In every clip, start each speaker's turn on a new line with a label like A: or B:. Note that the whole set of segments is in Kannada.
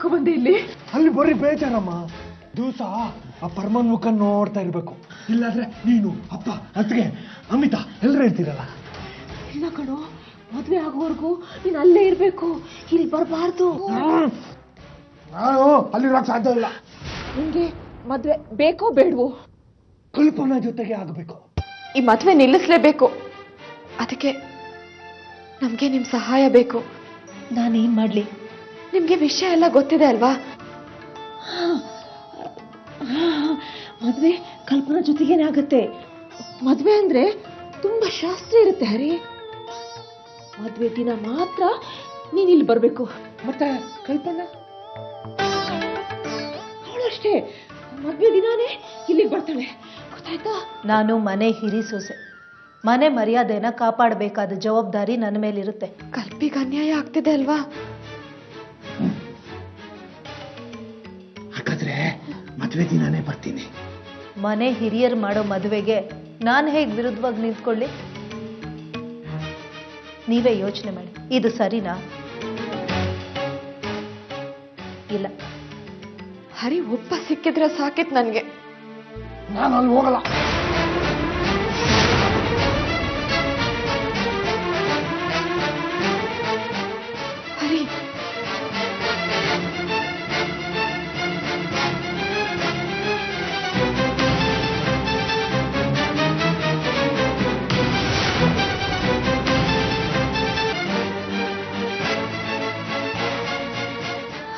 A: ಯಾಕೋ ಬಂದೆ ಇಲ್ಲಿ?
B: ಅಲ್ಲಿ ಬರ್ರಿ ಬೇಜಾರಮ್ಮ. ದಿವಸ ಆ ಪರಮನ್ ಮುಖ ನೋಡ್ತಾ ಇರ್ಬೇಕು, ಇಲ್ಲಾಂದ್ರೆ ನೀನು ಅಪ್ಪ ಅತ್ತಿಗೆ ಅಮಿತಾ ಎಲ್ಲರೂ ಇರ್ತೀರಲ್ಲ.
A: ಇಲ್ಲ ಕಣೋ, ಮದ್ವೆ ಆಗೋವರೆಗೂ ನೀನ್ ಅಲ್ಲೇ ಇರ್ಬೇಕು, ಇಲ್ಲಿ ಬರಬಾರ್ದು.
B: ನಾನು ಅಲ್ಲಿರೋಕ್ ಸಾಧ್ಯ ಇಲ್ಲ.
A: ನಿಂಗೆ ಮದ್ವೆ ಬೇಕೋ ಬೇಡವೋ?
B: ಕಲ್ಪನಾ ಜೊತೆಗೆ ಆಗಬೇಕು.
A: ಈ ಮದ್ವೆ ನಿಲ್ಲಿಸ್ಲೇಬೇಕು. ಅದಕ್ಕೆ ನಮ್ಗೆ ನಿಮ್ ಸಹಾಯ ಬೇಕು. ನಾನೇನ್ ಮಾಡ್ಲಿ? ನಿಮ್ಗೆ ವಿಷಯ ಎಲ್ಲ ಗೊತ್ತಿದೆ ಅಲ್ವಾ? ಮದ್ವೆ ಕಲ್ಪನಾ ಜೊತೆಗೇನೆ ಆಗತ್ತೆ. ಮದ್ವೆ ಅಂದ್ರೆ ತುಂಬಾ ಶಾಸ್ತ್ರ ಇರುತ್ತೆ ಹರಿ. ಮದ್ವೆ ದಿನ ಮಾತ್ರ ನೀನ್ ಇಲ್ಲಿ ಬರ್ಬೇಕು.
B: ಮತ್ತೆ ಕಲ್ಪನಾ
A: ಅವಳಷ್ಟೇ ಮದ್ವೆ ದಿನಾನೇ ಇಲ್ಲಿಗೆ ಬರ್ತಾಳೆ, ಗೊತ್ತಾಯ್ತಾ?
C: ನಾನು ಮನೆ ಹಿರಿ ಸೊಸೆ, ಮನೆ ಮರ್ಯಾದೆನ ಕಾಪಾಡಬೇಕಾದ ಜವಾಬ್ದಾರಿ ನನ್ನ ಮೇಲಿರುತ್ತೆ.
A: ಕಲ್ಪಿಗೆ ಅನ್ಯಾಯ ಆಗ್ತಿದೆ ಅಲ್ವಾ?
B: ಹಾಗಾದ್ರೆ ಮದ್ವೆ ದಿನಾನೇ ಬರ್ತೀನಿ.
C: ಮನೆ ಹಿರಿಯರು ಮಾಡೋ ಮದುವೆಗೆ ನಾನು ಹೇಗೆ ವಿರುದ್ಧವಾಗಿ ನಿಂತ್ಕೊಳ್ಳಿ? ನೀವೇ ಯೋಚನೆ ಮಾಡಿ, ಇದು ಸರಿನಾ? ಇಲ್ಲ.
A: ಹರಿ ಒಪ್ಪ ಸಿಕ್ಕಿದ್ರೆ ಸಾಕಿತ್ ನನ್ಗೆ.
B: ನಾನು ಅಲ್ಲಿ ಹೋಗಲ್ಲ.
A: ಹರಿ,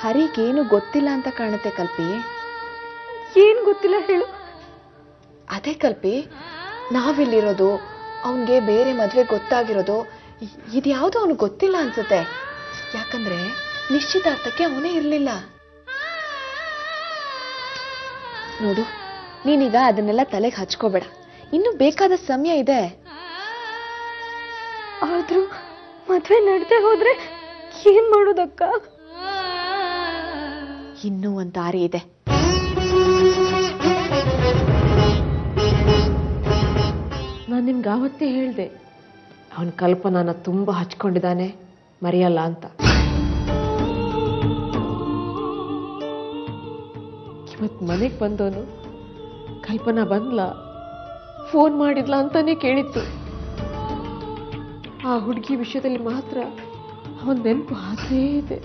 A: ಹರಿಗೇನು ಗೊತ್ತಿಲ್ಲ ಅಂತ ಕಾಣುತ್ತೆ ಕಲ್ಪಿ. ಏನ್ ಗೊತ್ತಿಲ್ಲ ಹೇಳು? ಅದೇ ಕಲ್ಪಿ, ನಾವಿಲ್ಲಿರೋದು, ಅವನ್ಗೆ ಬೇರೆ ಮದ್ವೆ ಗೊತ್ತಾಗಿರೋದು, ಇದ್ಯಾವುದೋ ಅವನು ಗೊತ್ತಿಲ್ಲ ಅನ್ಸುತ್ತೆ. ಯಾಕಂದ್ರೆ ನಿಶ್ಚಿತಾರ್ಥಕ್ಕೆ ಅವನೇ ಇರ್ಲಿಲ್ಲ. ನೋಡು, ನೀನೀಗ ಅದನ್ನೆಲ್ಲ ತಲೆಗೆ ಹಚ್ಕೋಬೇಡ, ಇನ್ನು ಬೇಕಾದ ಸಮಯ ಇದೆ. ಆದ್ರೂ ಮದ್ವೆ ನಡ್ದೆ ಹೋದ್ರೆ ಏನ್ ಮಾಡೋದಕ್ಕ? ಇನ್ನೂ ಒಂದು ದಾರಿ ಇದೆ. ನಾನು ನಿಮ್ಗೆ ಆವತ್ತೇ ಹೇಳ್ದೆ, ಅವನ ಕಲ್ಪನಾನ ತುಂಬಾ ಹಚ್ಕೊಂಡಿದ್ದಾನೆ, ಮರೆಯಲ್ಲ ಅಂತ. ಇವತ್ ಮನೆಗೆ ಬಂದವನು ಕಲ್ಪನಾ ಬಂದ್ಲ, ಫೋನ್ ಮಾಡಿದ್ಲ ಅಂತಾನೆ ಕೇಳಿತ್ತು. ಆ ಹುಡುಗಿ ವಿಷಯದಲ್ಲಿ ಮಾತ್ರ ಅವನ ನೆನಪು ಹಾಗೇ ಇದೆ.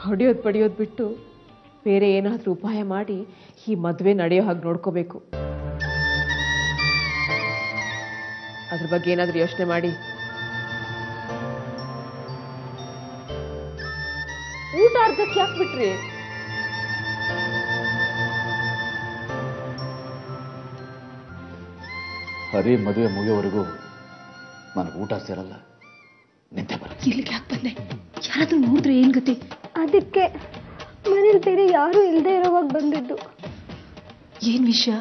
A: ಹೊಡೆಯೋದು ಪಡೆಯೋದು ಬಿಟ್ಟು ಬೇರೆ ಏನಾದ್ರೂ ಉಪಾಯ ಮಾಡಿ ಈ ಮದುವೆ ನಡೆಯೋ ಹಾಗೆ ನೋಡ್ಕೋಬೇಕು. ಅದ್ರ ಬಗ್ಗೆ ಏನಾದ್ರೂ ಯೋಚನೆ ಮಾಡಿ. ಊಟ ಅರ್ಧಕ್ಕೆ ಯಾಕೆ ಬಿಟ್ರಿ?
D: ಹರಿ ಮದುವೆ ಮುಗಿಯೋವರೆಗೂ ನನಗೆ ಊಟ ಸೇರಲ್ಲ, ನಿದ್ದೆ ಬರಲ್ಲ.
A: ಇಲ್ಲಿಗೆ ಯಾಕೆ ಬಂದೆ? ಯಾರಾದ್ರೂ ನೋಡಿದ್ರೆ ಏನ್ ಗತಿ?
E: ಅದಕ್ಕೆ ಮನೇಲಿ ಬೇರೆ ಯಾರು ಇಲ್ಲದೆ ಇರೋವಾಗ ಬಂದಿದ್ದು.
A: ಏನ್ ವಿಷಯ?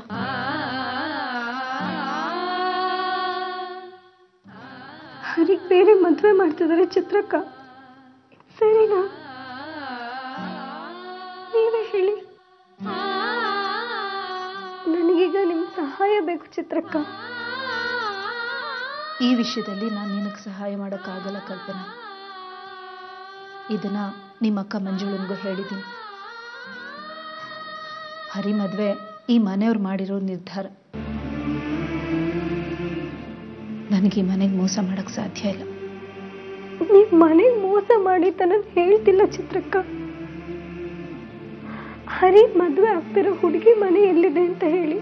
E: ಹರಿಗ್ ಬೇರೆ ಮದ್ವೆ ಮಾಡ್ತಿದ್ದಾರೆ ಚಿತ್ರಕ್ಕ, ಸರಿನಾ? ನೀವೇ ಹೇಳಿ. ನನಗೀಗ ನಿಮ್ ಸಹಾಯ ಬೇಕು ಚಿತ್ರಕ್ಕ.
C: ಈ ವಿಷಯದಲ್ಲಿ ನಾನು ನಿನಗೆ ಸಹಾಯ ಮಾಡೋಕ್ಕಾಗಲ್ಲ ಕಲ್ಪನಾ. ಇದನ್ನ ನಿಮ್ಮ ಅಕ್ಕ ಮಂಜುಳನ್ಗೂ ಹೇಳಿದ್ದೀನಿ. ಹರಿ ಮದುವೆ ಈ ಮನೆಯವ್ರು ಮಾಡಿರೋ ನಿರ್ಧಾರ. ನನಗೆ ಈ ಮನೆಗೆ ಮೋಸ ಮಾಡಕ್ ಸಾಧ್ಯ ಇಲ್ಲ.
E: ನೀವ್ ಮನೆಗೆ ಮೋಸ ಮಾಡಿ ನಾನು ಹೇಳ್ತಿಲ್ಲ ಚಿತ್ರಕ್ಕ. ಹರಿ ಮದ್ವೆ ಆಗ್ತಿರೋ ಹುಡುಗಿ ಮನೆ ಎಲ್ಲಿದೆ ಅಂತ ಹೇಳಿ.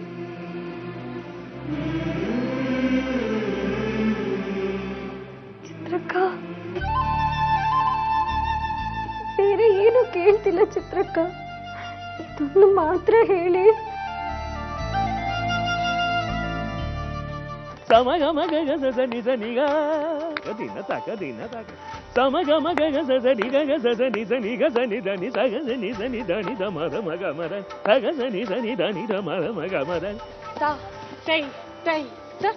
E: ಚಿತ್ರಕ್ಕ, ಬೇರೆ ಏನು ಕೇಳ್ತಿಲ್ಲ ಚಿತ್ರಕ್ಕ, ಇದೊಂದು ಮಾತ್ರ ಹೇಳಿ.
F: ಸಮಗಮ ಗಗ ಸಸ ನಿಸ ನಿಗ ಕದಿನ ತಕ ದಿನ ತಕ ಸಮಗಮ ಗಗ ಸಸ ನಿಗ ಸಸ ನಿಸ ನಿಗ ಸನಿ ಧನಿ ಸಗ ಸನಿ ಸನಿ ಧನಿ ಧ ಮರ ಮಗ ಮರ ಸಗ ಸನಿ ಸನಿ ಧನಿ ಧ ಮರ ಮಗ ಮರ ತ ಟೈ ಟೈ ತ